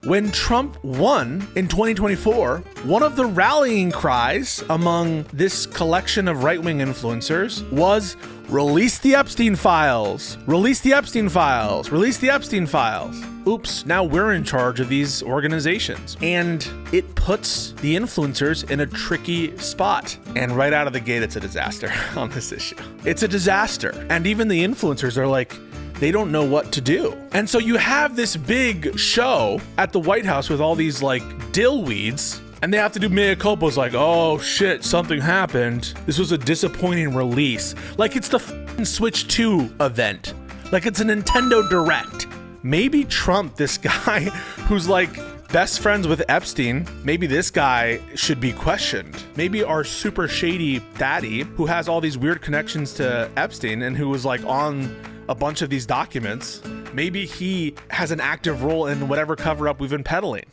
When Trump won in 2024, one of the rallying cries among this collection of right-wing influencers was, release the Epstein files, release the Epstein files, release the Epstein files. Oops, now we're in charge of these organizations. And it puts the influencers in a tricky spot. And right out of the gate, it's a disaster on this issue. It's a disaster. And even the influencers are like, they don't know what to do. And so you have this big show at the White House with all these like dillweeds, and they have to do mea culpas like, oh shit, something happened. This was a disappointing release. Like it's the Switch 2 event. Like it's a Nintendo Direct. Maybe Trump, this guy who's like best friends with Epstein, maybe this guy should be questioned. Maybe our super shady daddy who has all these weird connections to Epstein and who was like on a bunch of these documents, maybe he has an active role in whatever cover-up we've been peddling.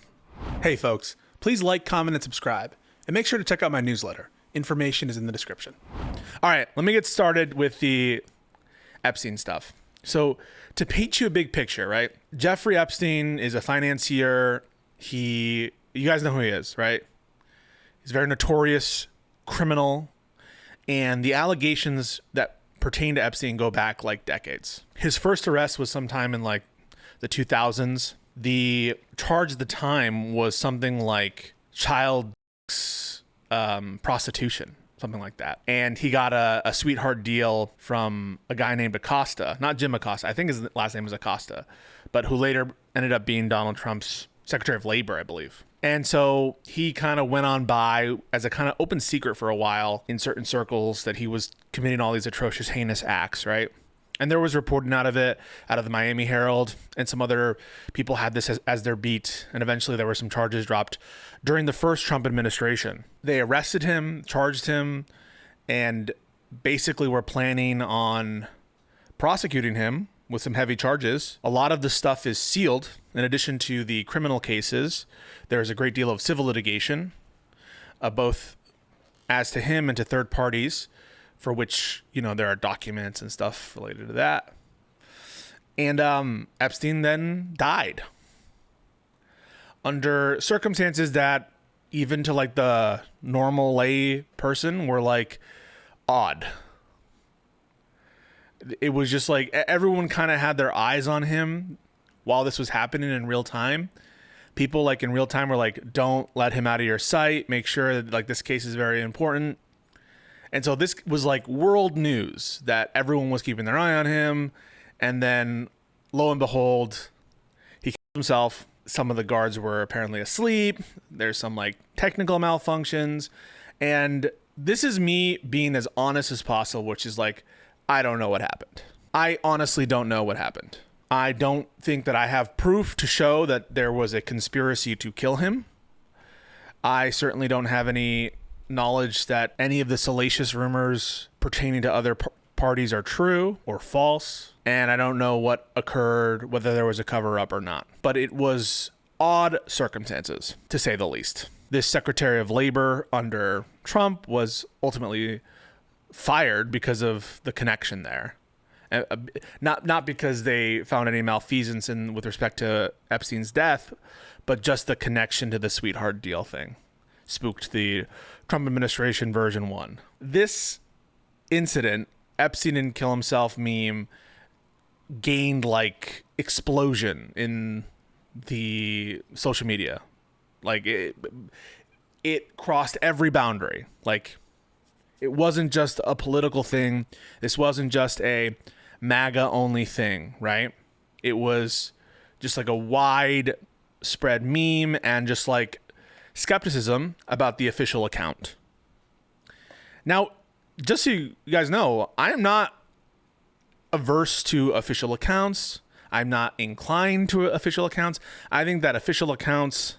Hey folks, please like, comment, and subscribe, and make sure to check out my newsletter. Information is in the description. All right, let me get started with the Epstein stuff. So to paint you a big picture, right? Jeffrey Epstein is a financier. You guys know who he is, right? He's a very notorious criminal, and the allegations that pertain to Epstein go back like decades. His first arrest was sometime in like the 2000s. The charge at the time was something like child prostitution, something like that. And he got a sweetheart deal from a guy named Acosta, not Jim Acosta. I think his last name was Acosta, but who later ended up being Donald Trump's Secretary of Labor, I believe. And so he kind of went on by as a kind of open secret for a while in certain circles that he was committing all these atrocious, heinous acts, right? And there was reporting out of the Miami Herald, and some other people had this as their beat. And eventually there were some charges dropped during the first Trump administration. They arrested him, charged him, and basically were planning on prosecuting him with some heavy charges. A lot of the stuff is sealed. In addition to the criminal cases, there's a great deal of civil litigation, both as to him and to third parties, for which, you know, there are documents and stuff related to that. And Epstein then died under circumstances that even to like the normal lay person were like odd. It was just like everyone kind of had their eyes on him while this was happening in real time. People like in real time were like, don't let him out of your sight. Make sure that like this case is very important. And so this was like world news that everyone was keeping their eye on him. And then lo and behold, he killed himself. Some of the guards were apparently asleep. There's some like technical malfunctions. And this is me being as honest as possible, which is like, I don't know what happened. I honestly don't know what happened. I don't think that I have proof to show that there was a conspiracy to kill him. I certainly don't have any knowledge that any of the salacious rumors pertaining to other parties are true or false. And I don't know what occurred, whether there was a cover-up or not. But it was odd circumstances, to say the least. This Secretary of Labor under Trump was ultimately fired because of the connection there. Not because they found any malfeasance with respect to Epstein's death, but just the connection to the sweetheart deal thing spooked the Trump administration version 1. This incident, Epstein didn't kill himself meme, gained like explosion in the social media. Like it crossed every boundary. Like it wasn't just a political thing. This wasn't just a MAGA only thing, right? It was just like a widespread meme and just like skepticism about the official account. Now, just so you guys know, I am not averse to official accounts. I'm not inclined to official accounts. I think that official accounts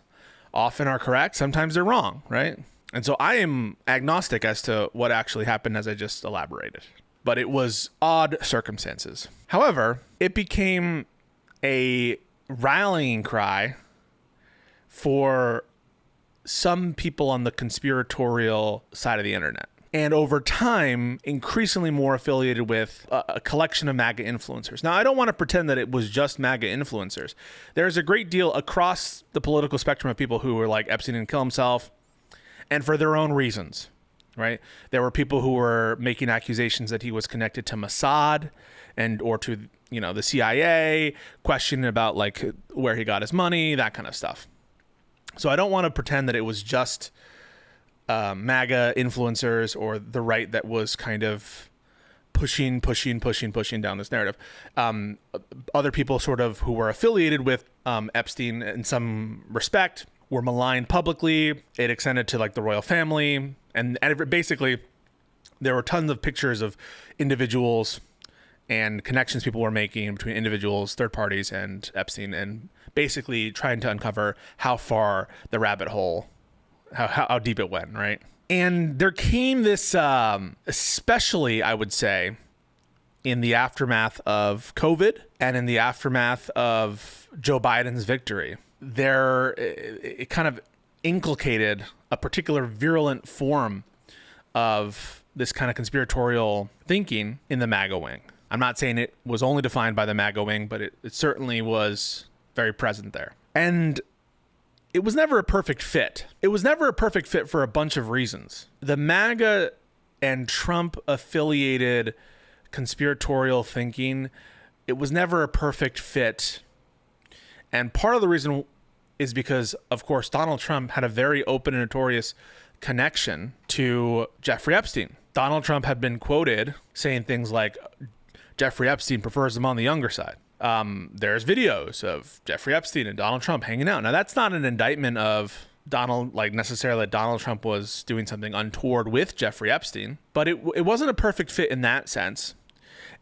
often are correct. Sometimes they're wrong, right? And so I am agnostic as to what actually happened, as I just elaborated. But it was odd circumstances. However, it became a rallying cry for some people on the conspiratorial side of the internet. and over time, increasingly more affiliated with a collection of MAGA influencers. Now, I don't want to pretend that it was just MAGA influencers. There's a great deal across the political spectrum of people who were like, Epstein didn't kill himself, and for their own reasons, right? There were people who were making accusations that he was connected to Mossad or to, the CIA, questioning about like where he got his money, that kind of stuff. So I don't want to pretend that it was just MAGA influencers or the right that was kind of pushing down this narrative. Other people sort of who were affiliated with Epstein in some respect were maligned publicly. It extended to like the royal family. And basically, there were tons of pictures of individuals and connections people were making between individuals, third parties, and Epstein, and basically trying to uncover how far the rabbit hole, how deep it went, right? And there came this, especially, I would say, in the aftermath of COVID and in the aftermath of Joe Biden's victory, it kind of inculcated a particular virulent form of this kind of conspiratorial thinking in the MAGA wing. I'm not saying it was only defined by the MAGA wing, but it certainly was very present there. And it was never a perfect fit. It was never a perfect fit for a bunch of reasons. The MAGA and Trump affiliated conspiratorial thinking, it was never a perfect fit. And part of the reason is because, of course, Donald Trump had a very open and notorious connection to Jeffrey Epstein. Donald Trump had been quoted saying things like, Jeffrey Epstein prefers him on the younger side. There's videos of Jeffrey Epstein and Donald Trump hanging out. Now, that's not an indictment of necessarily that Donald Trump was doing something untoward with Jeffrey Epstein, but it wasn't a perfect fit in that sense.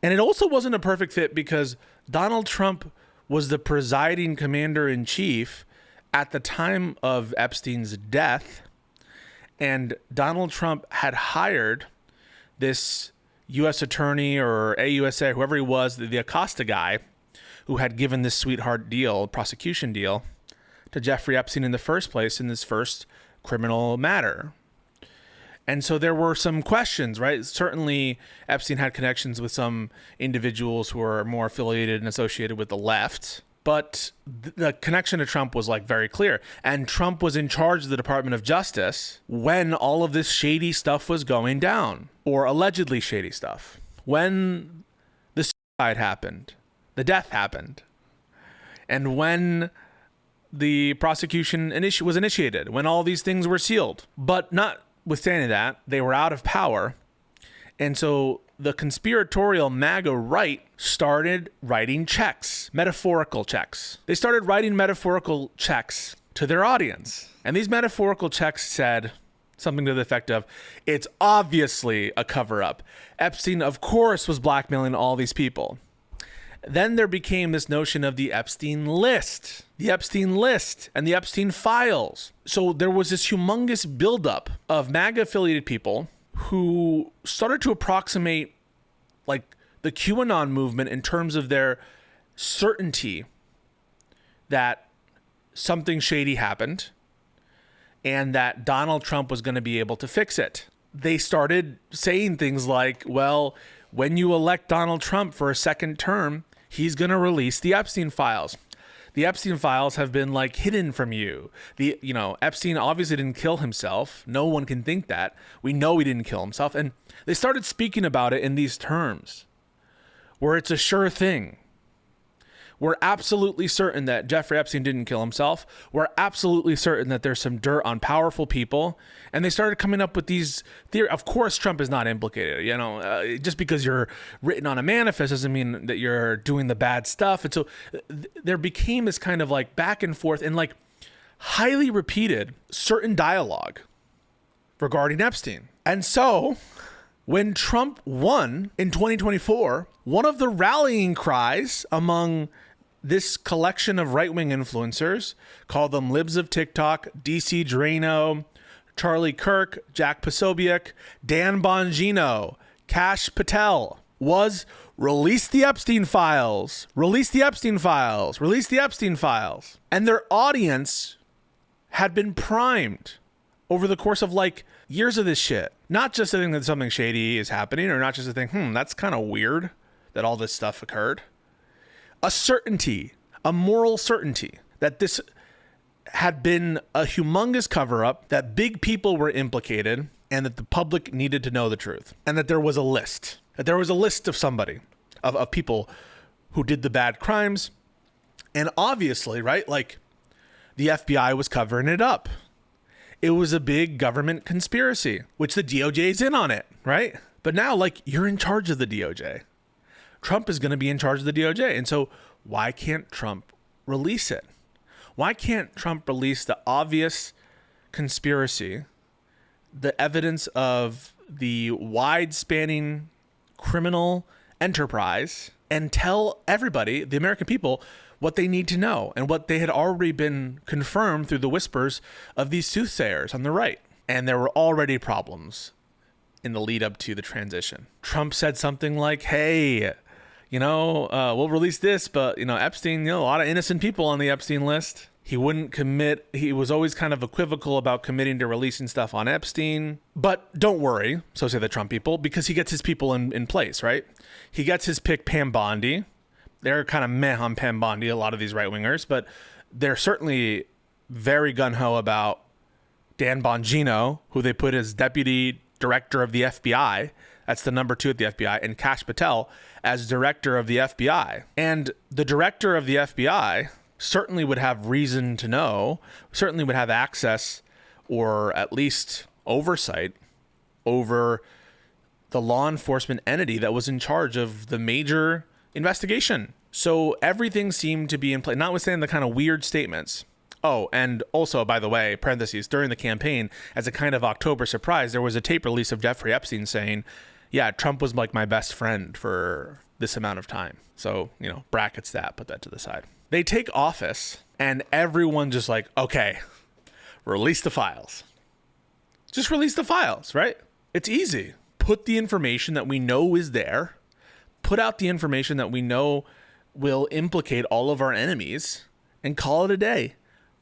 And it also wasn't a perfect fit because Donald Trump was the presiding commander-in-chief at the time of Epstein's death, and Donald Trump had hired this U.S. attorney or AUSA, whoever he was, the Acosta guy, who had given this sweetheart deal, prosecution deal, to Jeffrey Epstein in the first place in this first criminal matter. And so there were some questions, right? Certainly Epstein had connections with some individuals who were more affiliated and associated with the left, but the connection to Trump was like very clear. And Trump was in charge of the Department of Justice when all of this shady stuff was going down, or allegedly shady stuff. When the suicide happened, the death happened, and when the prosecution was initiated, when all these things were sealed. But notwithstanding that, they were out of power. And so the conspiratorial MAGA right started writing checks, metaphorical checks. They started writing metaphorical checks to their audience. And these metaphorical checks said something to the effect of, it's obviously a cover-up. Epstein, of course, was blackmailing all these people. Then there became this notion of the Epstein list and the Epstein files. So there was this humongous buildup of MAGA-affiliated people who started to approximate like the QAnon movement in terms of their certainty that something shady happened and that Donald Trump was going to be able to fix it. They started saying things like, well, when you elect Donald Trump for a second term, he's going to release the Epstein files. The Epstein files have been like hidden from you. Epstein obviously didn't kill himself. No one can think that. We know he didn't kill himself. And they started speaking about it in these terms where it's a sure thing. We're absolutely certain that Jeffrey Epstein didn't kill himself. We're absolutely certain that there's some dirt on powerful people. And they started coming up with these theories. Of course, Trump is not implicated. Just because you're written on a manifest doesn't mean that you're doing the bad stuff. And so there became this kind of like back and forth and like highly repeated certain dialogue regarding Epstein. And so when Trump won in 2024, one of the rallying cries among this collection of right-wing influencers, call them Libs of TikTok, DC Drano, Charlie Kirk, Jack Posobiec, Dan Bongino, Kash Patel, was release the Epstein files, release the Epstein files, release the Epstein files. And their audience had been primed over the course of like years of this shit. Not just to think that something shady is happening, or not just to think, that's kind of weird that all this stuff occurred. A certainty, a moral certainty that this had been a humongous cover-up, that big people were implicated, and that the public needed to know the truth. And that there was a list. That there was a list of somebody, of people who did the bad crimes. And obviously, right, like the FBI was covering it up. It was a big government conspiracy, which the DOJ is in on it, right? But now, like, you're in charge of the DOJ. Trump is going to be in charge of the DOJ. And so why can't Trump release it? Why can't Trump release the obvious conspiracy, the evidence of the wide-spanning criminal enterprise, and tell everybody, the American people, what they need to know and what they had already been confirmed through the whispers of these soothsayers on the right? And there were already problems in the lead up to the transition. Trump said something like, hey, we'll release this, but, Epstein, a lot of innocent people on the Epstein list. He wouldn't commit. He was always kind of equivocal about committing to releasing stuff on Epstein. But don't worry, so say the Trump people, because he gets his people in place, right? He gets his pick, Pam Bondi. They're kind of meh on Pam Bondi, a lot of these right-wingers, but they're certainly very gung-ho about Dan Bongino, who they put as deputy director of the FBI. That's the number 2 at the FBI, and Kash Patel as director of the FBI. And the director of the FBI certainly would have reason to know, certainly would have access or at least oversight over the law enforcement entity that was in charge of the major investigation. So everything seemed to be in place, notwithstanding the kind of weird statements. Oh, and also, by the way, parentheses, during the campaign, as a kind of October surprise, there was a tape release of Jeffrey Epstein saying, yeah, Trump was like my best friend for this amount of time. So, brackets that, put that to the side. They take office and everyone just like, okay, release the files. Just release the files, right? It's easy. Put the information that we know is there. Put out the information that we know will implicate all of our enemies and call it a day.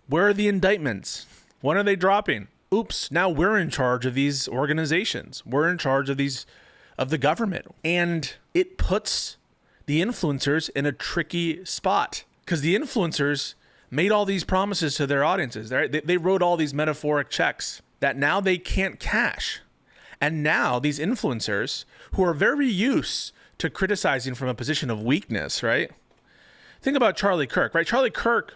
Where are the indictments? When are they dropping? Oops, now we're in charge of these organizations. We're in charge of the government. And it puts the influencers in a tricky spot because the influencers made all these promises to their audiences. They wrote all these metaphoric checks that now they can't cash. And now these influencers who are very used to criticizing from a position of weakness, right? Think about Charlie Kirk, right? Charlie Kirk,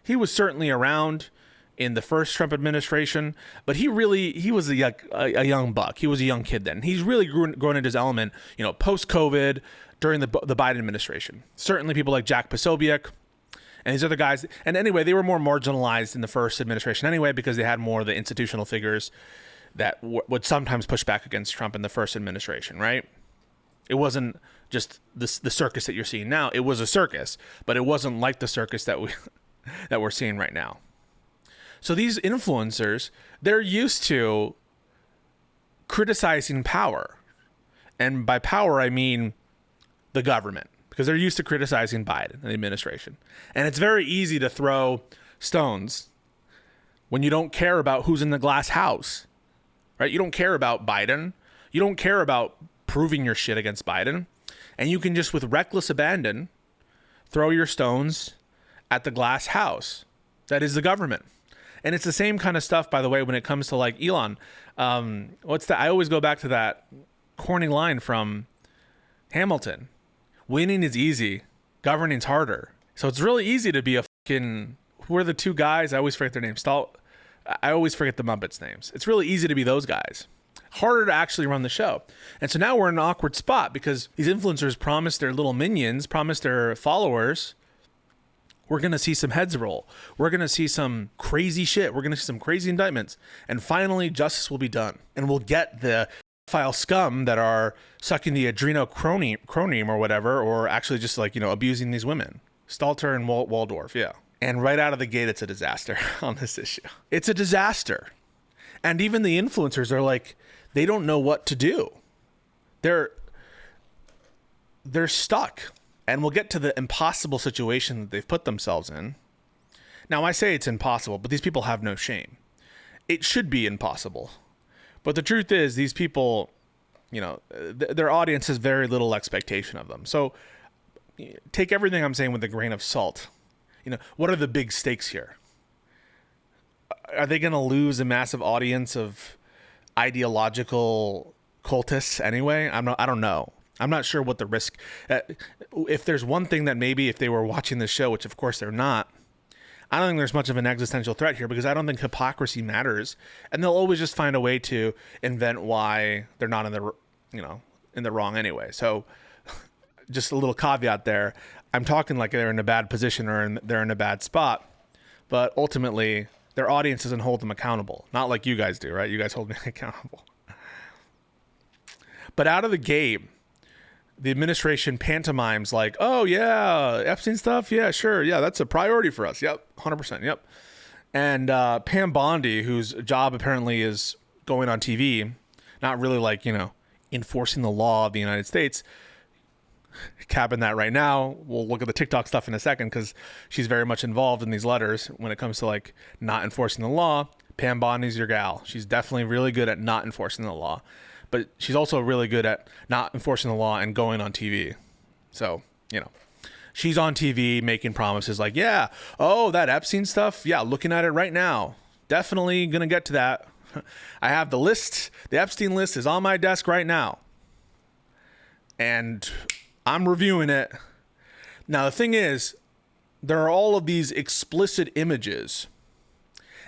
he was certainly around in the first Trump administration, but he was a young buck. He was a young kid then. He's really grown into his element, post-COVID, during the Biden administration. Certainly people like Jack Posobiec and these other guys. And anyway, they were more marginalized in the first administration anyway, because they had more of the institutional figures that would sometimes push back against Trump in the first administration, right? It wasn't just the circus that you're seeing now. It was a circus, but it wasn't like the circus that we're seeing right now. So these influencers, they're used to criticizing power. And by power, I mean the government, because they're used to criticizing Biden and the administration. And it's very easy to throw stones when you don't care about who's in the glass house, right? You don't care about Biden. You don't care about proving your shit against Biden. And you can just, with reckless abandon, throw your stones at the glass house. That is the government. And it's the same kind of stuff, by the way, when it comes to like Elon. I always go back to that corny line from Hamilton. Winning is easy. Governing's harder. So it's really easy to be a fucking... Who are the two guys? I always forget their names. I always forget the Muppets' names. It's really easy to be those guys. Harder to actually run the show. And so now we're in an awkward spot because these influencers promise their little minions, promise their followers, we're going to see some heads roll. We're going to see some crazy shit. We're going to see some crazy indictments. And finally, justice will be done. And we'll get the file scum that are sucking the adrenochrome or whatever, or actually just like, abusing these women. Stalter and Waldorf, yeah. And right out of the gate, it's a disaster on this issue. It's a disaster. And even the influencers are like, they don't know what to do. They're stuck. And we'll get to the impossible situation that they've put themselves in. Now, I say it's impossible, but these people have no shame. it should be impossible. But the truth is, these people, you know, their audience has very little expectation of them. So take everything I'm saying with a grain of salt. You know, what are the big stakes here? Are they going to lose a massive audience of ideological cultists anyway? I don't know. I'm not sure what the risk. If there's one thing that maybe if they were watching this show, which of course they're not, I don't think there's much of an existential threat here, because I don't think hypocrisy matters, and they'll always just find a way to invent why they're not in the wrong anyway. So just a little caveat there. I'm talking like they're in a bad position or they're in a bad spot, but ultimately their audience doesn't hold them accountable. Not like you guys do, right? You guys hold me accountable. But out of the gate, the administration pantomimes like, oh yeah, Epstein stuff, yeah, sure, yeah, that's a priority for us. Yep, 100%, yep. And Pam Bondi, whose job apparently is going on TV, not really like, you know, enforcing the law of the United States. Cabin that right now. We'll look at the TikTok stuff in a second, because she's very much involved in these letters when it comes to like not enforcing the law. Pam Bondi's your gal. She's definitely really good at not enforcing the law, but she's also really good at not enforcing the law and going on TV. So, you know, she's on TV making promises like, yeah, oh, that Epstein stuff. Yeah. Looking at it right now. Definitely going to get to that. I have the list. The Epstein list is on my desk right now, and I'm reviewing it. Now, the thing is, there are all of these explicit images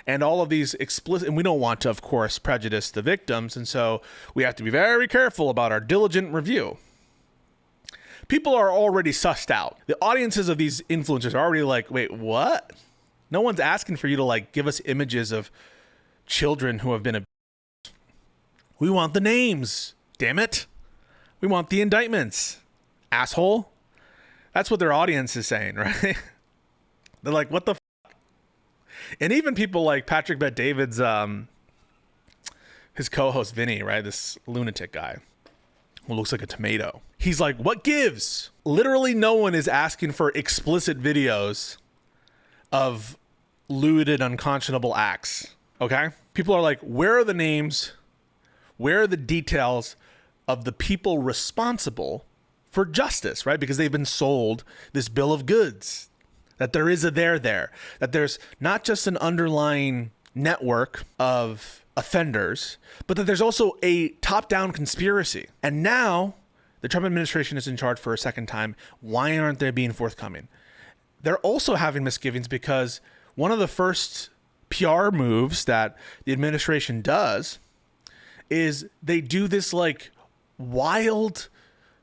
and all of these explicit, and we don't want to, of course, prejudice the victims. And so we have to be very careful about our diligent review. People are already sussed out. The audiences of these influencers are already like, wait, what? No one's asking for you to like give us images of children who have been abused. We want the names, damn it. We want the indictments. Asshole. That's what their audience is saying, right? They're like, what the fuck? And even people like Patrick Bet-David's his co-host Vinny, right? This lunatic guy who looks like a tomato. He's like, what gives? Literally no one is asking for explicit videos of lewd and unconscionable acts. Okay? People are like, where are the names? Where are the details of the people responsible for justice, right? Because they've been sold this bill of goods, that there is a there, that there's not just an underlying network of offenders, but that there's also a top-down conspiracy. And now the Trump administration is in charge for a second time. Why aren't they being forthcoming? They're also having misgivings because one of the first PR moves that the administration does is they do this like wild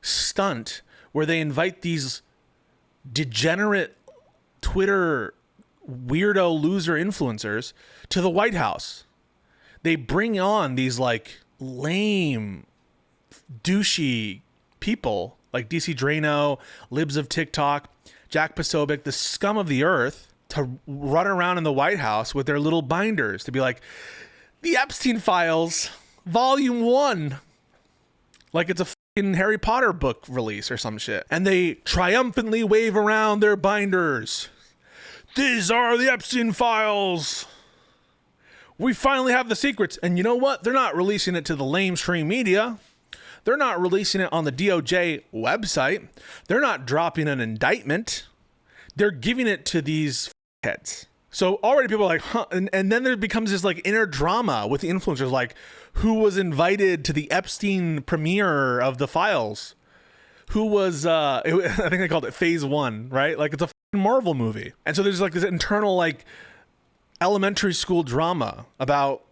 stunt where they invite these degenerate Twitter weirdo loser influencers to the White House. They bring on these like lame, douchey people like DC Drano, libs of TikTok, Jack Posobiec, the scum of the earth, to run around in the White House with their little binders to be like, the Epstein Files, Volume 1. Like it's a fucking Harry Potter book release or some shit. And they triumphantly wave around their binders. These are the Epstein Files. We finally have the secrets. And you know what? They're not releasing it to the lamestream media. They're not releasing it on the DOJ website. They're not dropping an indictment. They're giving it to these heads. So already people are like, huh? And then there becomes this like inner drama with the influencers, like who was invited to the Epstein premiere of the files? Who was, I think they called it Phase 1, right? Like it's a Marvel movie. And so there's like this internal like elementary school drama about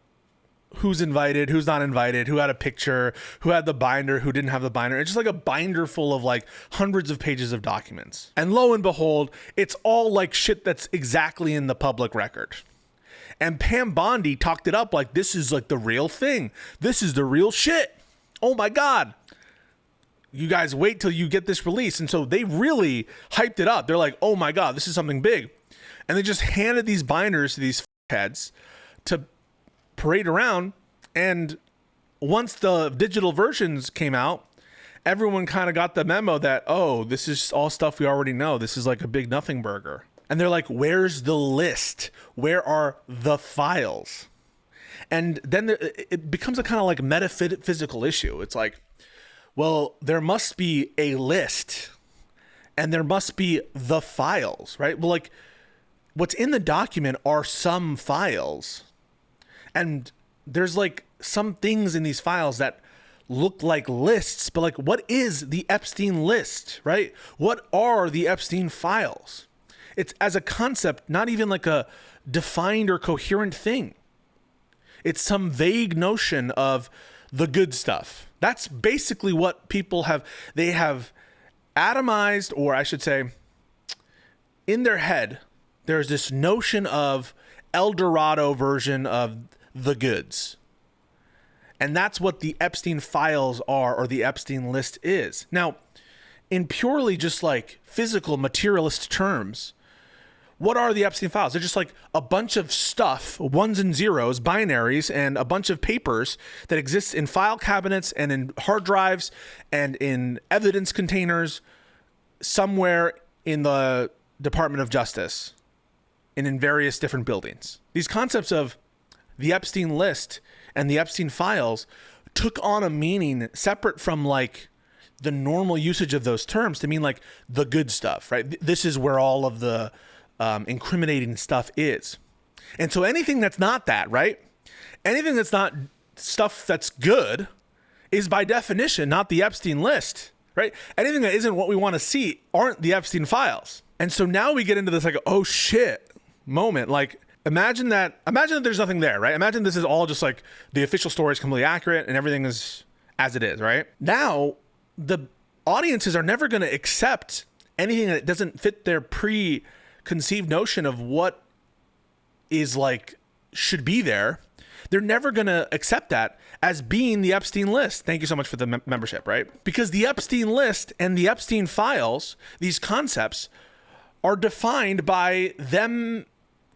who's invited, who's not invited, who had a picture, who had the binder, who didn't have the binder. It's just like a binder full of like hundreds of pages of documents. And lo and behold, it's all like shit that's exactly in the public record. And Pam Bondi talked it up like this is like the real thing. This is the real shit. Oh my God. You guys wait till you get this release. And so they really hyped it up. They're like, oh my God, this is something big. And they just handed these binders to these heads to parade around. And once the digital versions came out, everyone kind of got the memo that, oh, this is all stuff we already know. This is like a big nothing burger. And they're like, where's the list? Where are the files? And then it becomes a kind of like metaphysical issue. It's like, well, there must be a list and there must be the files, right? Well, like what's in the document are some files, and there's like some things in these files that look like lists, but like, what is the Epstein list, right? What are the Epstein files? It's, as a concept, not even like a defined or coherent thing. It's some vague notion of the good stuff. That's basically what people have. They have atomized, or I should say, in their head, there's this notion of El Dorado version of the goods. And that's what the Epstein files are, or the Epstein list is. Now, in purely just like physical materialist terms, what are the Epstein files? They're just like a bunch of stuff, ones and zeros, binaries, and a bunch of papers that exists in file cabinets and in hard drives and in evidence containers somewhere in the Department of Justice and in various different buildings. These concepts of the Epstein list and the Epstein files took on a meaning separate from like the normal usage of those terms to mean like the good stuff, right? This is where all of the incriminating stuff is. And so anything that's not that, right? Anything that's not stuff that's good is by definition not the Epstein list, right? Anything that isn't what we want to see aren't the Epstein files. And so now we get into this like, oh shit moment. Like, imagine that there's nothing there, right? Imagine this is all just like the official story is completely accurate and everything is as it is, right? Now, the audiences are never going to accept anything that doesn't fit their preconceived notion of what is like, should be there. They're never going to accept that as being the Epstein list. Thank you so much for the membership, right? Because the Epstein list and the Epstein files, these concepts, are defined by them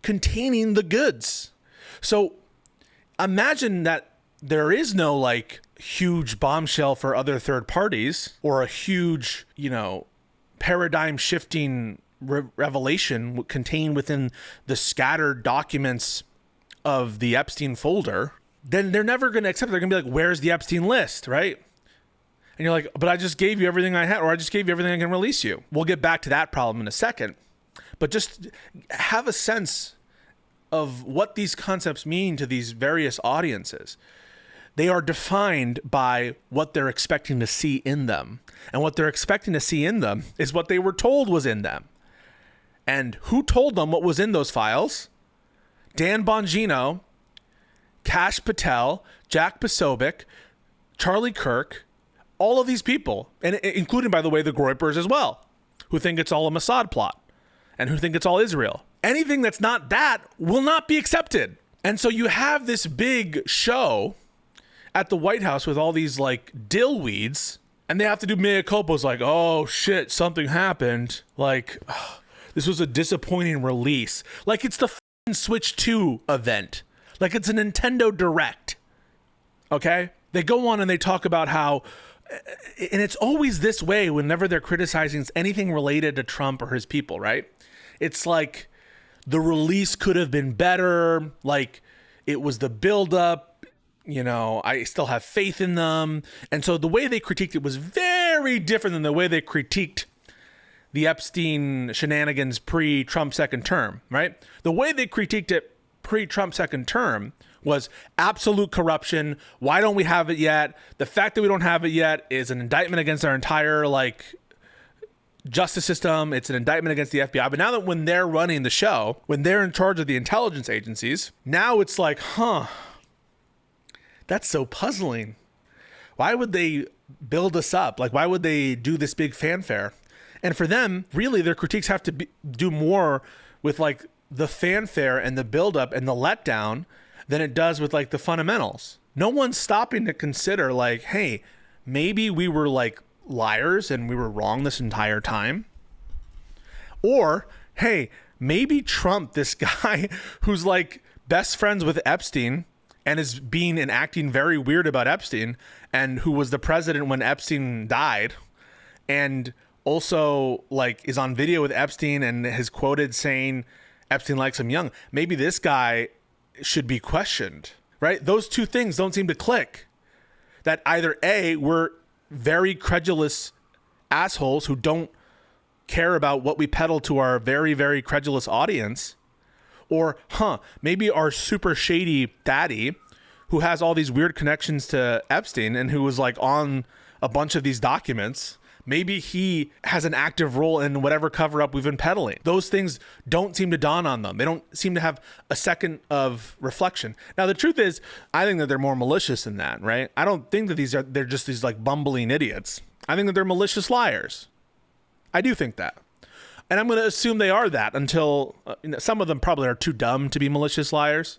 containing the goods. So imagine that there is no like huge bombshell for other third parties or a huge, paradigm shifting revelation contained within the scattered documents of the Epstein folder. Then they're never going to accept it. They're going to be like, where's the Epstein list, right? And you're like, but I just gave you everything I had, or I just gave you everything I can release you. We'll get back to that problem in a second. But just have a sense of what these concepts mean to these various audiences. They are defined by what they're expecting to see in them. And what they're expecting to see in them is what they were told was in them. And who told them what was in those files? Dan Bongino, Kash Patel, Jack Posobiec, Charlie Kirk, all of these people, and including, by the way, the Groypers as well, who think it's all a Mossad plot and who think it's all Israel. Anything that's not that will not be accepted. And so you have this big show at the White House with all these like dillweeds, and they have to do mea culpas like, oh shit, something happened. Like, this was a disappointing release. Like it's the Switch 2 event. Like it's a Nintendo Direct. Okay? They go on and they talk about how, and it's always this way whenever they're criticizing anything related to Trump or his people, right? It's like the release could have been better. Like it was the buildup. I still have faith in them. And so the way they critiqued it was very different than the way they critiqued the Epstein shenanigans pre-Trump second term, right? The way they critiqued it pre-Trump second term was absolute corruption. Why don't we have it yet? The fact that we don't have it yet is an indictment against our entire justice system. It's an indictment against the FBI. But now that when they're running the show, when they're in charge of the intelligence agencies, now it's like, that's so puzzling. Why would they build us up? Like, why would they do this big fanfare? And for them, really, their critiques have to do more with like the fanfare and the buildup and the letdown than it does with like the fundamentals. No one's stopping to consider like, hey, maybe we were like liars and we were wrong this entire time. Or, hey, maybe Trump, this guy who's like best friends with Epstein and is being and acting very weird about Epstein, and who was the president when Epstein died, and also like is on video with Epstein and has quoted saying Epstein likes him young. Maybe this guy should be questioned. right? Those two things don't seem to click. That either A, we're very credulous assholes who don't care about what we peddle to our very, very credulous audience, or maybe our super shady daddy who has all these weird connections to Epstein and who was like on a bunch of these documents, maybe he has an active role in whatever cover up we've been peddling. Those things don't seem to dawn on them. They don't seem to have a second of reflection. Now, the truth is, I think that they're more malicious than that, right? I don't think that they're just these like bumbling idiots. I think that they're malicious liars. I do think that. And I'm going to assume they are that until some of them probably are too dumb to be malicious liars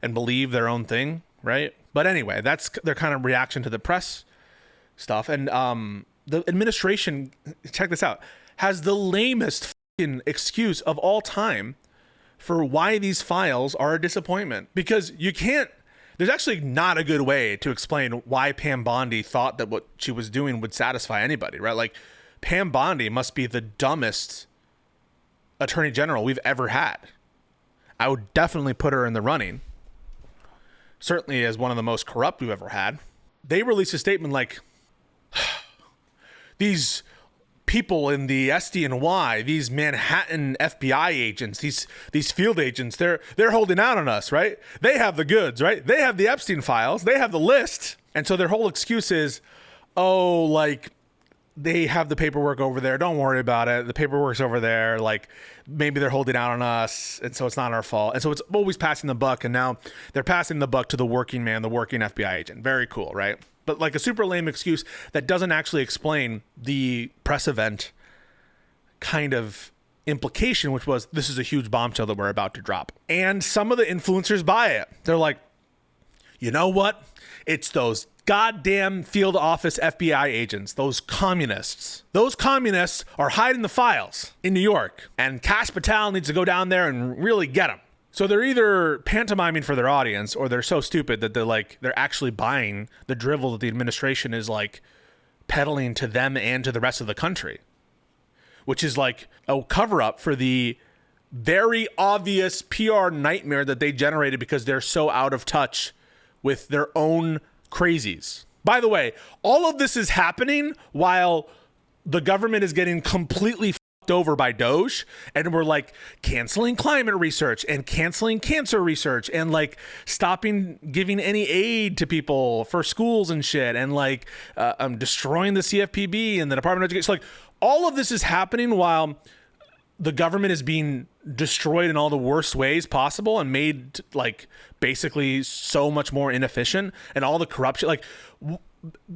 and believe their own thing, right? But anyway, that's their kind of reaction to the press stuff. And the administration, check this out, has the lamest fucking excuse of all time for why these files are a disappointment. Because you can't, there's actually not a good way to explain why Pam Bondi thought that what she was doing would satisfy anybody, right? Like, Pam Bondi must be the dumbest attorney general we've ever had. I would definitely put her in the running. Certainly as one of the most corrupt we've ever had. They released a statement like, these people in the SDNY, these Manhattan FBI agents, these field agents, they're holding out on us, right? They have the goods, right? They have the Epstein files. They have the list. And so their whole excuse is, oh, like, they have the paperwork over there. Don't worry about it. The paperwork's over there. Like, maybe they're holding out on us, and so it's not our fault. And so it's always passing the buck, and now they're passing the buck to the working man, the working FBI agent. Very cool, right? But like a super lame excuse that doesn't actually explain the press event kind of implication, which was, this is a huge bombshell that we're about to drop. And some of the influencers buy it. They're like, you know what? It's those goddamn field office FBI agents, those communists. Those communists are hiding the files in New York, and Kash Patel needs to go down there and really get them. So they're either pantomiming for their audience, or they're so stupid that they're actually buying the drivel that the administration is like peddling to them and to the rest of the country, which is like a cover up for the very obvious PR nightmare that they generated because they're so out of touch with their own crazies. By the way, all of this is happening while the government is getting completely fucked over by Doge, and we're like canceling climate research and canceling cancer research and like stopping giving any aid to people for schools and shit, and like destroying the CFPB and the Department of Education. So like all of this is happening while the government is being destroyed in all the worst ways possible and made like basically so much more inefficient, and all the corruption. Like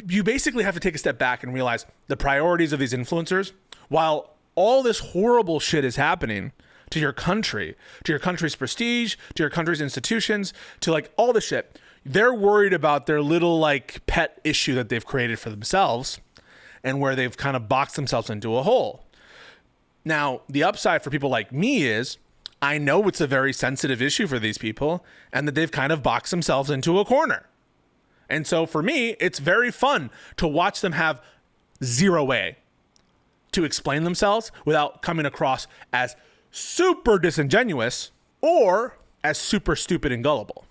you basically have to take a step back and realize the priorities of these influencers. While all this horrible shit is happening to your country, to your country's prestige, to your country's institutions, to like all the shit, they're worried about their little like pet issue that they've created for themselves and where they've kind of boxed themselves into a hole. Now, the upside for people like me is I know it's a very sensitive issue for these people and that they've kind of boxed themselves into a corner. And so for me, it's very fun to watch them have zero way to explain themselves without coming across as super disingenuous or as super stupid and gullible.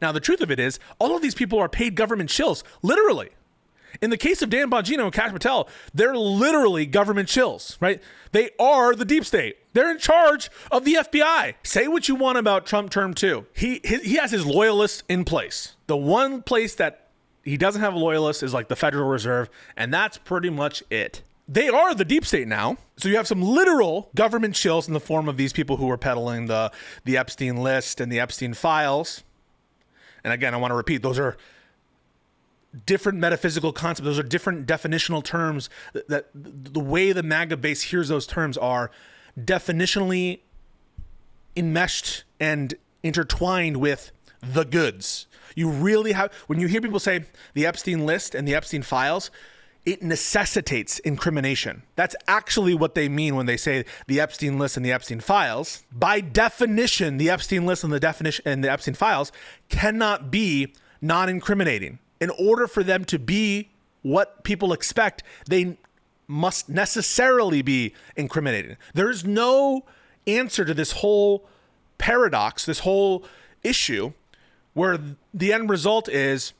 Now, the truth of it is, all of these people are paid government shills, literally. In the case of Dan Bongino and Kash Patel, they're literally government shills, right? They are the deep state. They're in charge of the FBI. Say what you want about Trump term 2. He has his loyalists in place. The one place that he doesn't have a loyalist is like the Federal Reserve, and that's pretty much it. They are the deep state now. So you have some literal government shills in the form of these people who are peddling the Epstein list and the Epstein files. And again, I want to repeat, those are different metaphysical concepts. Those are different definitional terms. That the way the MAGA base hears those terms are definitionally enmeshed and intertwined with the goods. You really have, when you hear people say the Epstein list and the Epstein files, it necessitates incrimination. That's actually what they mean when they say the Epstein list and the Epstein files. By definition, the Epstein list and the Epstein files cannot be non-incriminating. In order for them to be what people expect, they must necessarily be incriminating. There is no answer to this whole paradox, this whole issue, where the end result is,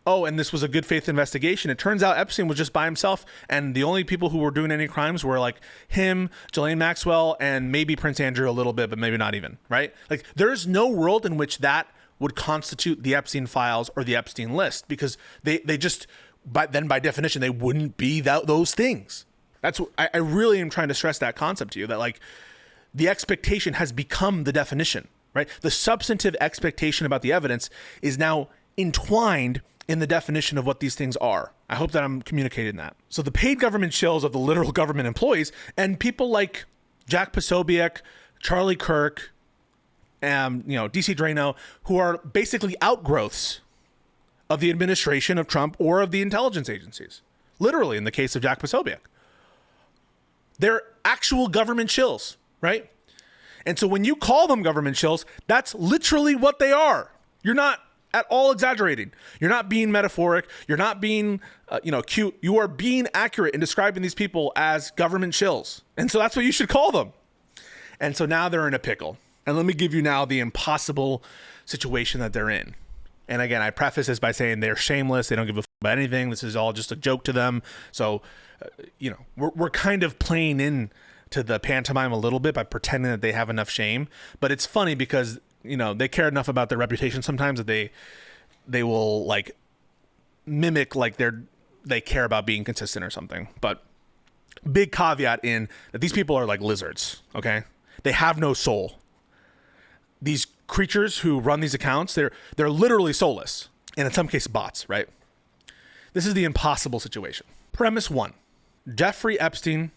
oh, and this was a good faith investigation. It turns out Epstein was just by himself, and the only people who were doing any crimes were like him, Ghislaine Maxwell, and maybe Prince Andrew a little bit, but maybe not even, right? Like, there's no world in which that would constitute the Epstein files or the Epstein list, because they just, by definition, they wouldn't be those things. That's what I really am trying to stress, that concept to you, that like the expectation has become the definition, right? The substantive expectation about the evidence is now entwined in the definition of what these things are. I hope that I'm communicating that. So the paid government shills of the literal government employees and people like Jack Posobiec, Charlie Kirk, DC Drano, who are basically outgrowths of the administration of Trump or of the intelligence agencies. Literally, in the case of Jack Posobiec. They're actual government shills, right? And so when you call them government shills, that's literally what they are. You're not at all exaggerating. You're not being metaphoric. You're not being, cute. You are being accurate in describing these people as government shills. And so that's what you should call them. And so now they're in a pickle. And let me give you now the impossible situation that they're in. And again, I preface this by saying they're shameless. They don't give a f about anything. This is all just a joke to them. So, we're kind of playing in to the pantomime a little bit by pretending that they have enough shame. But it's funny because, they care enough about their reputation sometimes that they will like mimic like they care about being consistent or something. But big caveat in that these people are like lizards, okay? They have no soul. These creatures who run these accounts, they're literally soulless, and in some cases bots, right? This is the impossible situation. Premise 1. Jeffrey Epstein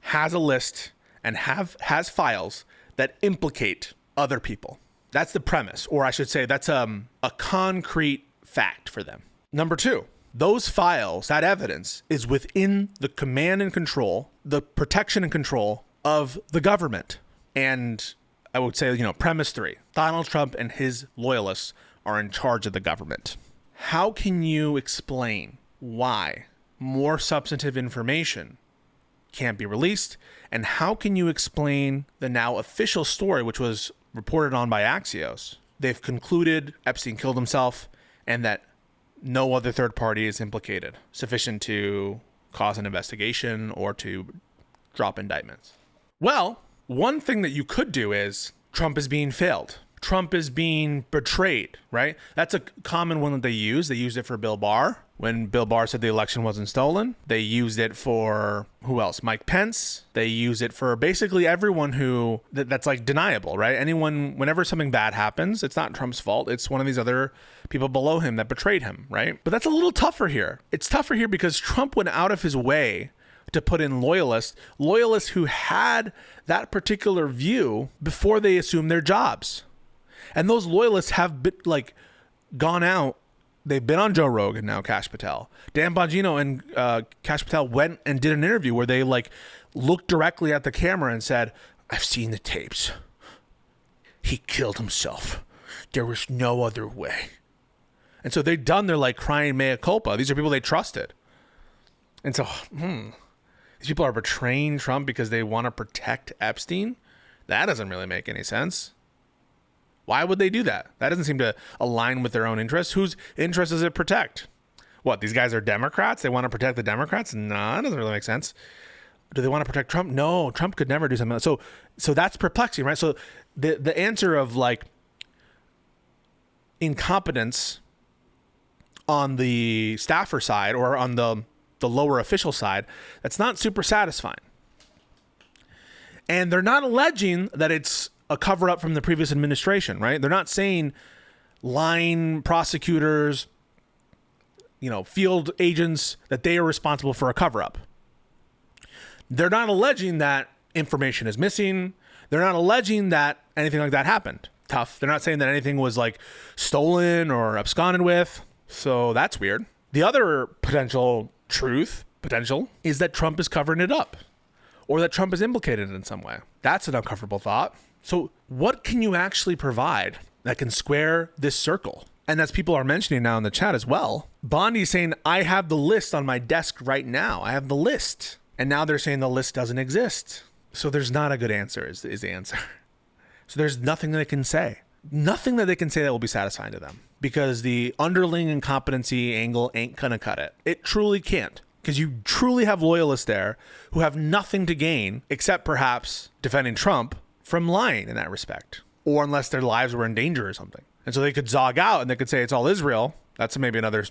has a list and has files that implicate other people. That's the premise, or I should say that's a concrete fact for them. Number 2, those files, that evidence is within the command and control, the protection and control of the government. And I would say, premise 3, Donald Trump and his loyalists are in charge of the government. How can you explain why more substantive information can't be released? And how can you explain the now official story, which was reported on by Axios? They've concluded Epstein killed himself and that no other third party is implicated, sufficient to cause an investigation or to drop indictments. Well, one thing that you could do is Trump is being failed. Trump is being betrayed, right? That's a common one that they use. They used it for Bill Barr when Bill Barr said the election wasn't stolen. They used it for, who else? Mike Pence. They use it for basically everyone who, that's like deniable, right? Anyone, whenever something bad happens, it's not Trump's fault. It's one of these other people below him that betrayed him, right? But that's a little tougher here. It's tougher here because Trump went out of his way to put in loyalists who had that particular view before they assumed their jobs. And those loyalists have been, gone out. They've been on Joe Rogan now, Kash Patel. Dan Bongino and Kash Patel went and did an interview where they looked directly at the camera and said, I've seen the tapes. He killed himself. There was no other way. And so they've done their crying mea culpa. These are people they trusted. And so, these people are betraying Trump because they want to protect Epstein? That doesn't really make any sense. Why would they do that? That doesn't seem to align with their own interests. Whose interest does it protect? What, these guys are Democrats? They want to protect the Democrats? No, that doesn't really make sense. Do they want to protect Trump? No, Trump could never do something like that. So that's perplexing, right? So the answer of incompetence on the staffer side or on the lower official side, that's not super satisfying. And they're not alleging that it's a cover up from the previous administration, right? They're not saying line prosecutors, field agents, that they are responsible for a cover up. They're not alleging that information is missing. They're not alleging that anything like that happened. Tough. They're not saying that anything was stolen or absconded with. So that's weird. The other potential is that Trump is covering it up or that Trump is implicated in some way. That's an uncomfortable thought. So what can you actually provide that can square this circle? And as people are mentioning now in the chat as well, Bondi's saying, I have the list on my desk right now. I have the list. And now they're saying the list doesn't exist. So there's not a good answer is the answer. So there's nothing they can say. nothing that they can say that will be satisfying to them, because the underling incompetency angle ain't gonna cut it. It truly can't, because you truly have loyalists there who have nothing to gain except perhaps defending Trump from lying in that respect, or unless their lives were in danger or something. And so they could zog out and they could say it's all Israel. That's maybe another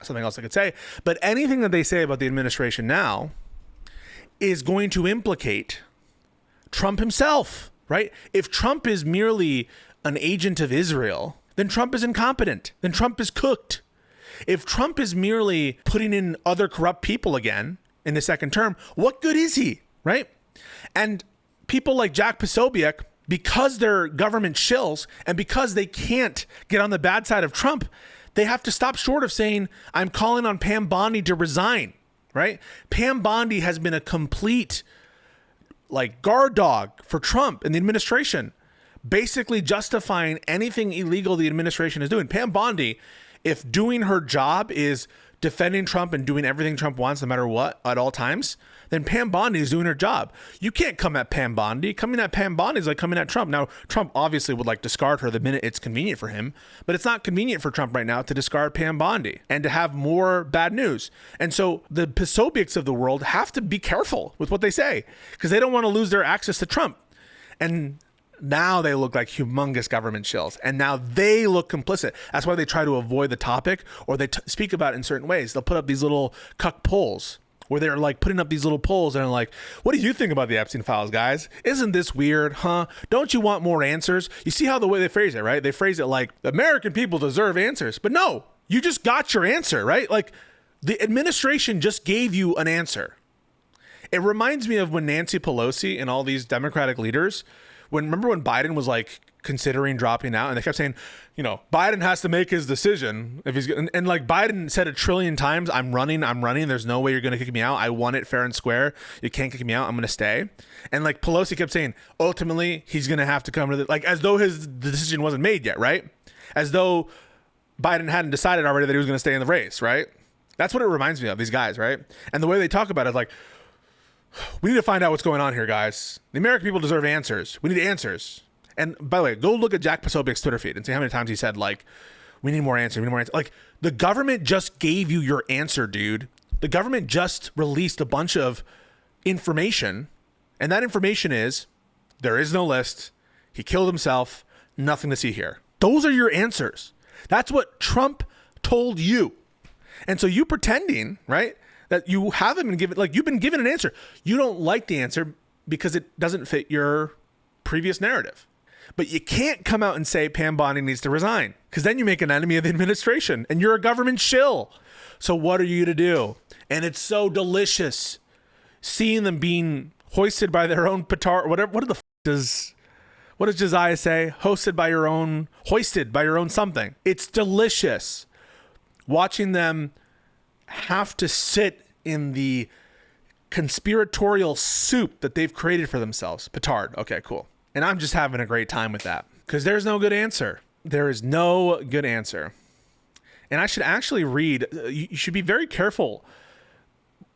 something else I could say. But anything that they say about the administration now is going to implicate Trump himself, right? If Trump is merely an agent of Israel, then Trump is incompetent. Then Trump is cooked. If Trump is merely putting in other corrupt people again in the second term, what good is he, right? And people like Jack Posobiec, because they're government shills and because they can't get on the bad side of Trump, they have to stop short of saying, I'm calling on Pam Bondi to resign, right? Pam Bondi has been a complete guard dog for Trump and the administration, basically justifying anything illegal the administration is doing. Pam Bondi, if doing her job is defending Trump and doing everything Trump wants no matter what at all times, then Pam Bondi is doing her job. You can't come at Pam Bondi. Coming at Pam Bondi is like coming at Trump. Now, Trump obviously would discard her the minute it's convenient for him, but it's not convenient for Trump right now to discard Pam Bondi and to have more bad news. And so the Posobiecs of the world have to be careful with what they say, because they don't want to lose their access to Trump. And now they look like humongous government shills, and now they look complicit. That's why they try to avoid the topic, or they speak about it in certain ways. They'll put up these little cuck polls where they're putting up these little polls and are like, what do you think about the Epstein files, guys? Isn't this weird, huh? Don't you want more answers? You see how the way they phrase it, right? They phrase it like the American people deserve answers, but no, you just got your answer, right? The administration just gave you an answer. It reminds me of when Nancy Pelosi and all these Democratic leaders, remember when Biden was considering dropping out, and they kept saying, Biden has to make his decision if he's and Biden said 1 trillion times, I'm running. There's no way you're going to kick me out. I won it fair and square. You can't kick me out. I'm going to stay. And Pelosi kept saying, ultimately, he's going to have to come to as though the decision wasn't made yet, right? As though Biden hadn't decided already that he was going to stay in the race, right? That's what it reminds me of, these guys, right? And the way they talk about it is we need to find out what's going on here, guys. The American people deserve answers. We need answers. And by the way, go look at Jack Posobiec's Twitter feed and see how many times he said, we need more answers. We need more answers. The government just gave you your answer, dude. The government just released a bunch of information. And that information is, there is no list. He killed himself. Nothing to see here. Those are your answers. That's what Trump told you. And so you pretending, right, that you haven't been given, you've been given an answer. You don't like the answer because it doesn't fit your previous narrative. But you can't come out and say Pam Bondi needs to resign, because then you make an enemy of the administration and you're a government shill. So what are you to do? And it's so delicious seeing them being hoisted by their own petard. What does Josiah say? Hoisted by your own something. It's delicious watching them have to sit in the conspiratorial soup that they've created for themselves. Petard. Okay, cool. And I'm just having a great time with that, because there's no good answer. There is no good answer. And I should actually read, you should be very careful.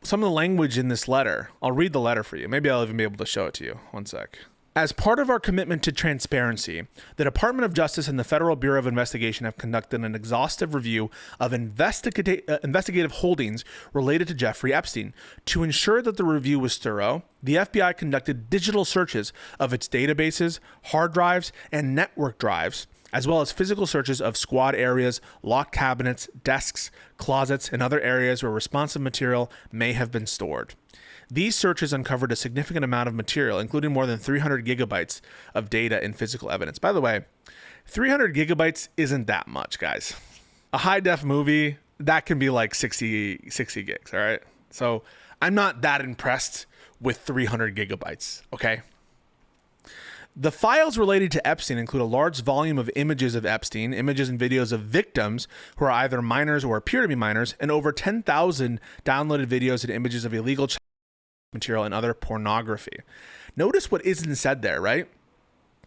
Some of the language in this letter, I'll read the letter for you. Maybe I'll even be able to show it to you. One sec. As part of our commitment to transparency, the Department of Justice and the Federal Bureau of Investigation have conducted an exhaustive review of investigative holdings related to Jeffrey Epstein. To ensure that the review was thorough, the FBI conducted digital searches of its databases, hard drives, and network drives, as well as physical searches of squad areas, locked cabinets, desks, closets, and other areas where responsive material may have been stored. These searches uncovered a significant amount of material, including more than 300 gigabytes of data and physical evidence. By the way, 300 gigabytes isn't that much, guys. A high-def movie, that can be 60 gigs, all right? So I'm not that impressed with 300 gigabytes, okay? The files related to Epstein include a large volume of images of Epstein, images and videos of victims who are either minors or appear to be minors, and over 10,000 downloaded videos and images of illegal material and other pornography. Notice what isn't said there, right?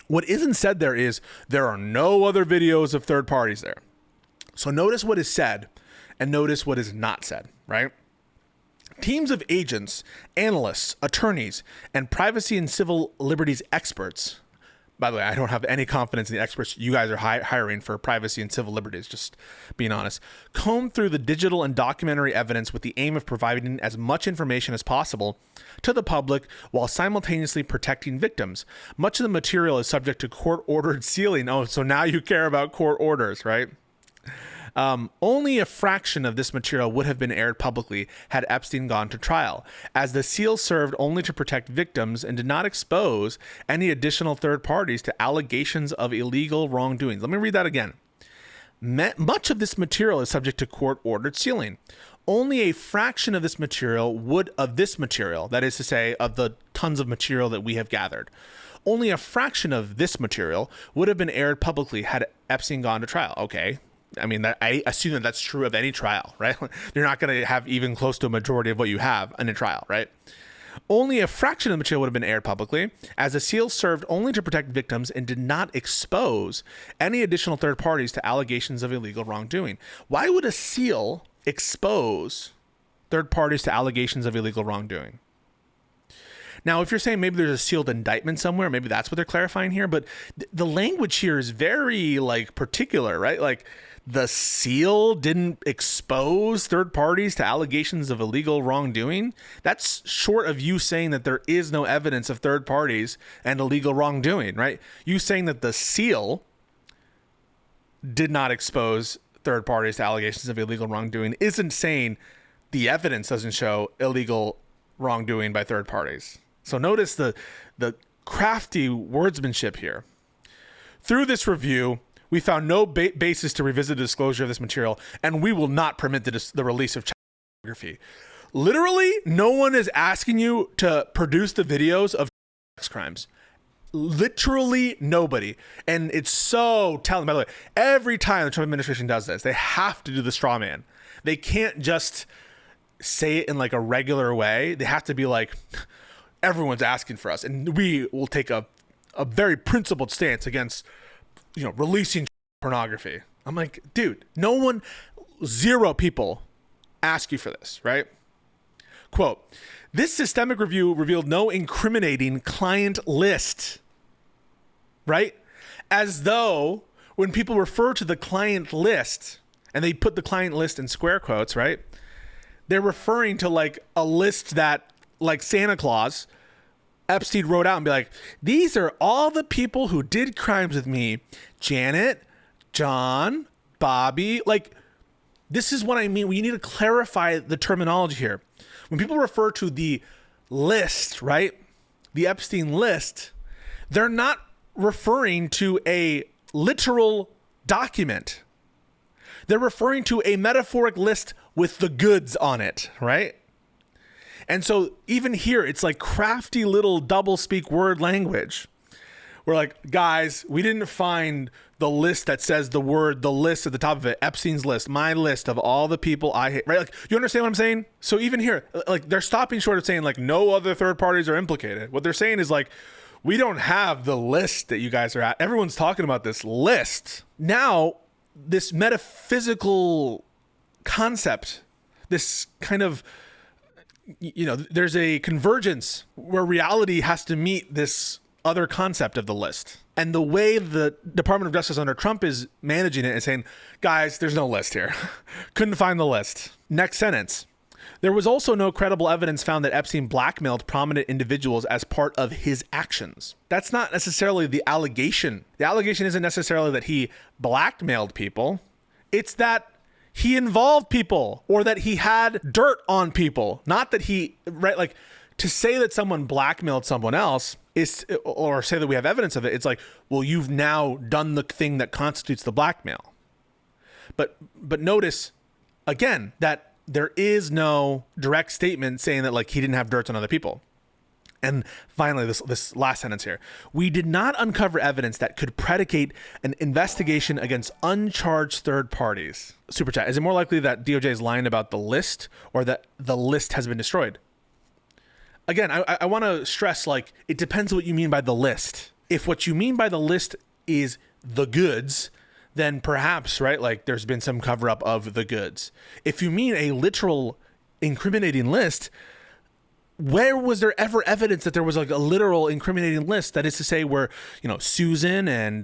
What isn't said there is there are no other videos of third parties there. So notice what is said and notice what is not said, right? Teams of agents, analysts, attorneys, and privacy and civil liberties experts. By the way, I don't have any confidence in the experts you guys are hiring for privacy and civil liberties, just being honest. Comb through the digital and documentary evidence with the aim of providing as much information as possible to the public while simultaneously protecting victims. Much of the material is subject to court-ordered sealing. Oh, so now you care about court orders, right? Only a fraction of this material would have been aired publicly had Epstein gone to trial, as the seal served only to protect victims and did not expose any additional third parties to allegations of illegal wrongdoing. Let me read that again. Much of this material is subject to court-ordered sealing. Only a fraction of this material that is to say, of the tons of material that we have gathered, only a fraction of this material would have been aired publicly had Epstein gone to trial. Okay. I mean, I assume that that's true of any trial, right? You're not going to have even close to a majority of what you have in a trial, right? Only a fraction of the material would have been aired publicly, as the seal served only to protect victims and did not expose any additional third parties to allegations of illegal wrongdoing. Why would a seal expose third parties to allegations of illegal wrongdoing? Now, if you're saying maybe there's a sealed indictment somewhere, maybe that's what they're clarifying here. But the language here is very particular, right? Like, the seal didn't expose third parties to allegations of illegal wrongdoing. That's short of you saying that there is no evidence of third parties and illegal wrongdoing, right? You saying that the seal did not expose third parties to allegations of illegal wrongdoing isn't saying the evidence doesn't show illegal wrongdoing by third parties. So notice the crafty wordsmanship here. Through this review, we found no basis to revisit the disclosure of this material, and we will not permit the release of child pornography. Literally, no one is asking you to produce the videos of sex crimes. Literally nobody. And it's so telling. By the way, every time the Trump administration does this, they have to do the straw man. They can't just say it in like a regular way. They have to be like, everyone's asking for us, and we will take a very principled stance against releasing pornography. I'm like, dude, zero people ask you for this, right? Quote, this systemic review revealed no incriminating client list, right? As though when people refer to the client list, and they put the client list in square quotes, right? They're referring to like a list that, like Santa Claus, Epstein wrote out and be like, these are all the people who did crimes with me. Janet, John, Bobby. Like, this is what I mean. We need to clarify the terminology here. When people refer to the list, right? The Epstein list, they're not referring to a literal document. They're referring to a metaphoric list with the goods on it, right? And so even here, it's like crafty little double speak word language. We're like, guys, we didn't find the list that says the list at the top of it, Epstein's list, my list of all the people I hate, right? Like, you understand what I'm saying? So even here, like, they're stopping short of saying like no other third parties are implicated. What they're saying is like, we don't have the list that you guys are at. Everyone's talking about this list. Now, this metaphysical concept, this kind of, there's a convergence where reality has to meet this other concept of the list. And the way the Department of Justice under Trump is managing it is saying, guys, there's no list here. Couldn't find the list. Next sentence. There was also no credible evidence found that Epstein blackmailed prominent individuals as part of his actions. That's not necessarily the allegation. The allegation isn't necessarily that he blackmailed people. It's that he involved people or that he had dirt on people. Not that he, right? Like, to say that someone blackmailed someone else is, or say that we have evidence of it, it's like, well, you've now done the thing that constitutes the blackmail. But notice again that there is no direct statement saying that like he didn't have dirt on other people. And finally, this last sentence here. We did not uncover evidence that could predicate an investigation against uncharged third parties. Super chat. Is it more likely that DOJ is lying about the list or that the list has been destroyed? Again, I want to stress, like, it depends what you mean by the list. If what you mean by the list is the goods, then perhaps, right, like there's been some cover up of the goods. If you mean a literal incriminating list, where was there ever evidence that there was like a literal incriminating list? That is to say, where, you know, Susan and,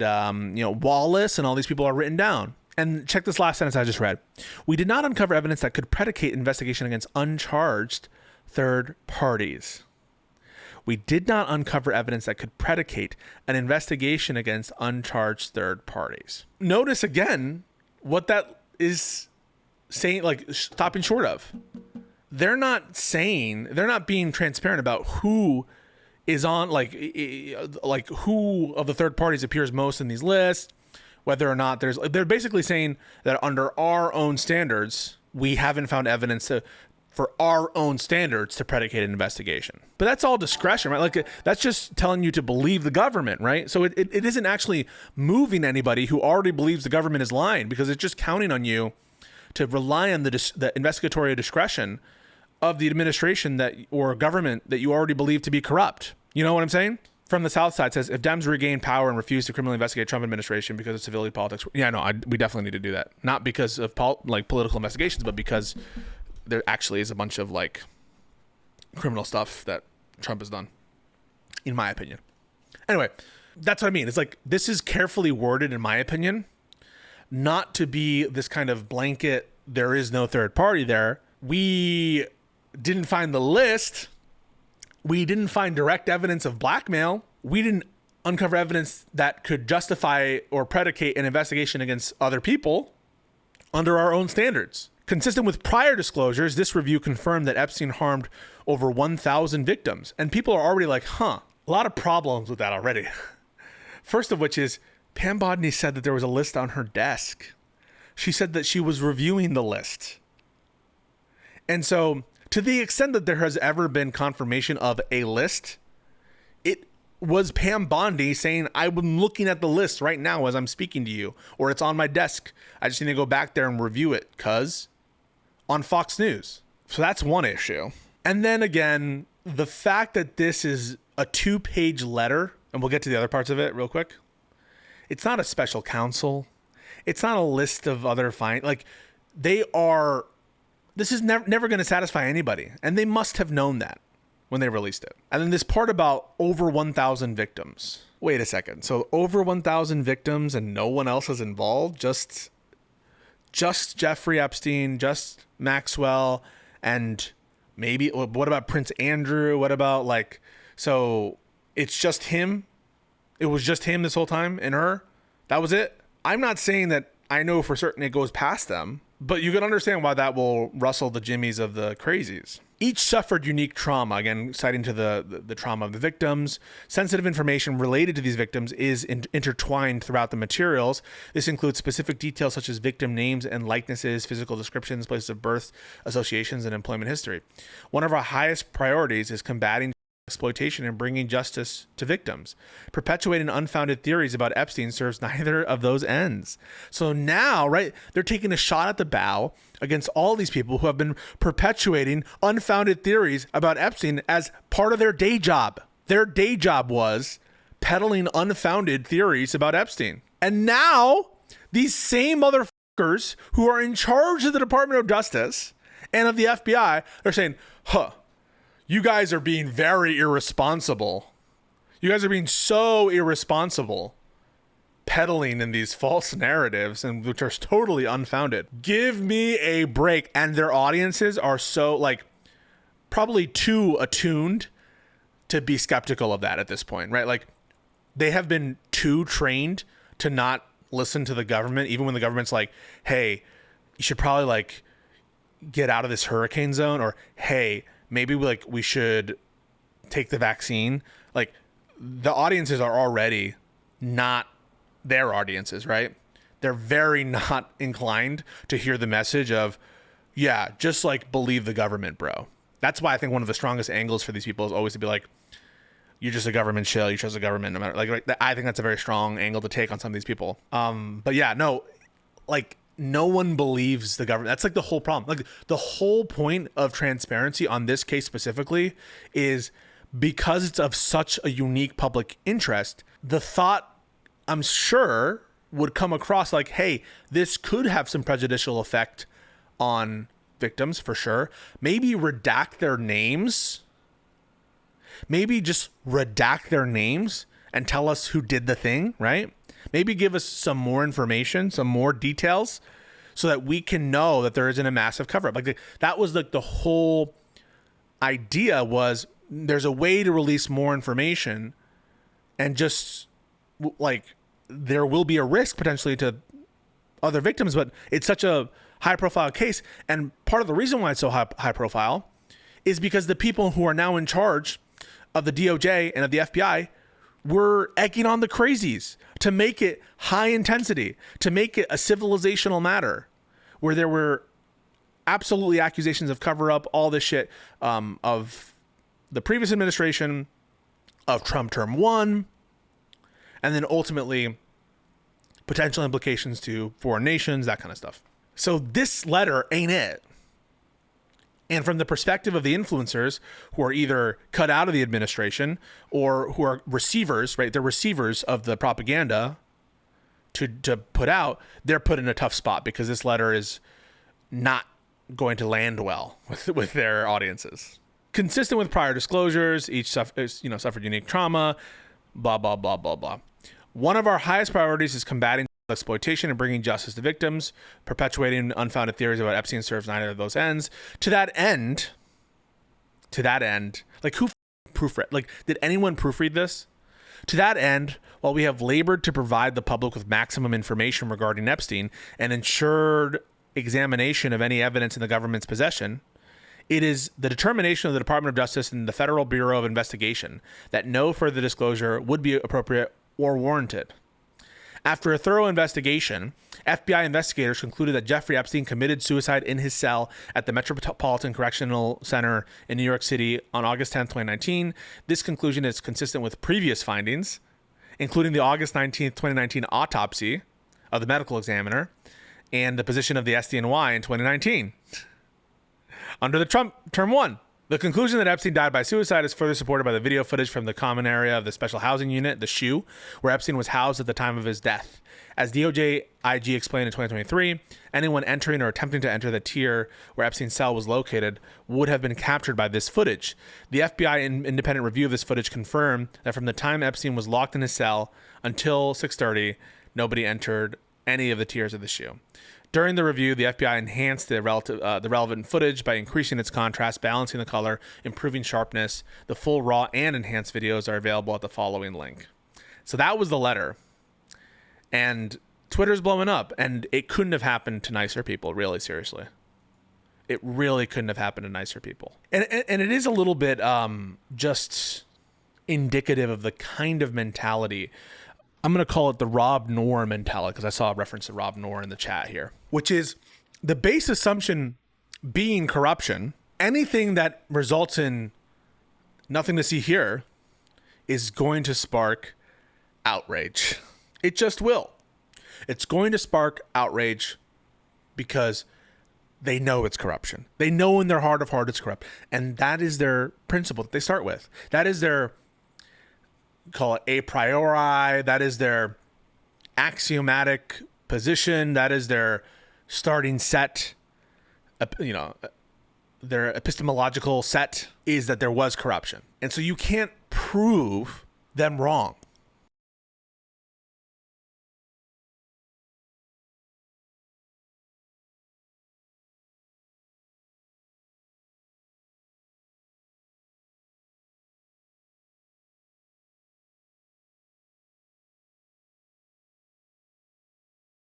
Wallace and all these people are written down. And check this last sentence I just read. We did not uncover evidence that could predicate investigation against uncharged third parties. We did not uncover evidence that could predicate an investigation against uncharged third parties. Notice again what that is saying, like stopping short of. They're not being transparent about who is on, like who of the third parties appears most in these lists, whether or not they're basically saying that under our own standards, we haven't found evidence for our own standards to predicate an investigation. But that's all discretion, right? Like that's just telling you to believe the government, right? So it isn't actually moving anybody who already believes the government is lying, because it's just counting on you to rely on the investigatory discretion of the administration or government that you already believe to be corrupt. You know what I'm saying? From the South Side says, if Dems regain power and refuse to criminally investigate Trump administration because of civility politics. Yeah, no, we definitely need to do that. Not because of political investigations, but because there actually is a bunch of like criminal stuff that Trump has done, in my opinion. Anyway, that's what I mean. It's like, this is carefully worded, in my opinion, not to be this kind of blanket, there is no third party there. We didn't find the list. We didn't find direct evidence of blackmail. We didn't uncover evidence that could justify or predicate an investigation against other people under our own standards. Consistent with prior disclosures, this review confirmed that Epstein harmed over 1,000 victims. And people are already like, a lot of problems with that already. First of which is, Pam Bodney said that there was a list on her desk. She said that she was reviewing the list. And so, to the extent that there has ever been confirmation of a list, it was Pam Bondi saying, I'm looking at the list right now as I'm speaking to you, or it's on my desk. I just need to go back there and review it, on Fox News. So that's one issue. And then again, the fact that this is a 2-page letter, and we'll get to the other parts of it real quick. It's not a special counsel. It's not a list of other this is never going to satisfy anybody. And they must have known that when they released it. And then this part about over 1,000 victims. Wait a second. So over 1,000 victims and no one else is involved? Just Jeffrey Epstein, just Maxwell, and maybe, what about Prince Andrew? What about so it's just him? It was just him this whole time and her? That was it? I'm not saying that I know for certain it goes past them, but you can understand why that will rustle the jimmies of the crazies. Each suffered unique trauma, again, citing to the trauma of the victims. Sensitive information related to these victims is intertwined throughout the materials. This includes specific details such as victim names and likenesses, physical descriptions, places of birth, associations, and employment history. One of our highest priorities is combating exploitation and bringing justice to victims. Perpetuating unfounded theories about Epstein serves neither of those ends. So now, right, they're taking a shot at the bow against all these people who have been perpetuating unfounded theories about Epstein as part of their day job. Their day job was peddling unfounded theories about Epstein. And now these same motherfuckers who are in charge of the Department of Justice and of the FBI, they're saying, you guys are being very irresponsible. You guys are being so irresponsible, peddling in these false narratives, and which are totally unfounded. Give me a break. And their audiences are so probably too attuned to be skeptical of that at this point, right? They have been too trained to not listen to the government, even when the government's like, hey, you should probably get out of this hurricane zone, or hey, maybe we should take the vaccine. The audiences are already not their audiences, right? They're very not inclined to hear the message of, yeah, just believe the government, bro. That's why I think one of the strongest angles for these people is always to be you're just a government shill. You trust the government. No matter, I think that's a very strong angle to take on some of these people. But yeah, no, no one believes the government. That's the whole problem. The whole point of transparency on this case specifically is because it's of such a unique public interest, the thought, I'm sure, would come across hey, this could have some prejudicial effect on victims for sure. Maybe redact their names maybe just redact their names and tell us who did the thing, right? Maybe give us some more information, some more details, so that we can know that there isn't a massive cover-up. Like that was like the whole idea, was there's a way to release more information, and just like there will be a risk potentially to other victims, but it's such a high-profile case. And part of the reason why it's so high-profile is because the people who are now in charge of the DOJ and of the FBI were egging on the crazies to make it high intensity, to make it a civilizational matter, where there were absolutely accusations of cover-up, all this shit, of the previous administration, of Trump term 1, and then ultimately potential implications to foreign nations, that kind of stuff. So this letter ain't it. And from the perspective of the influencers who are either cut out of the administration or who are receivers, right? They're receivers of the propaganda to put out, they're put in a tough spot because this letter is not going to land well with their audiences. Consistent with prior disclosures, each suffered unique trauma, blah, blah, blah, blah, blah. One of our highest priorities is combating exploitation and bringing justice to victims. Perpetuating unfounded theories about Epstein serves neither of those ends. To that end, like who proofread? Like, did anyone proofread this? To that end, while we have labored to provide the public with maximum information regarding Epstein and ensured examination of any evidence in the government's possession, it is the determination of the Department of Justice and the Federal Bureau of Investigation that no further disclosure would be appropriate or warranted. After a thorough investigation, FBI investigators concluded that Jeffrey Epstein committed suicide in his cell at the Metropolitan Correctional Center in New York City on August 10, 2019. This conclusion is consistent with previous findings, including the August 19, 2019 autopsy of the medical examiner and the position of the SDNY in 2019. Under the Trump term 1, the conclusion that Epstein died by suicide is further supported by the video footage from the common area of the Special Housing Unit, the SHU, where Epstein was housed at the time of his death. As DOJ IG explained in 2023, anyone entering or attempting to enter the tier where Epstein's cell was located would have been captured by this footage. The FBI independent review of this footage confirmed that from the time Epstein was locked in his cell until 6:30, nobody entered any of the tiers of the SHU. During the review, the FBI enhanced the relevant footage by increasing its contrast, balancing the color, improving sharpness. The full raw and enhanced videos are available at the following link. So that was the letter. And Twitter's blowing up, and it couldn't have happened to nicer people, really, seriously. It really couldn't have happened to nicer people. And it is a little bit just indicative of the kind of mentality. I'm going to call it the Rob Noor mentality, because I saw a reference to Rob Noor in the chat here, which is the base assumption being corruption. Anything that results in nothing to see here is going to spark outrage. It just will. It's going to spark outrage because they know it's corruption. They know in their heart of heart it's corrupt. And that is their principle that they start with. That is their, call it a priori, that is their axiomatic position, that is their starting set, their epistemological set is that there was corruption. And so you can't prove them wrong.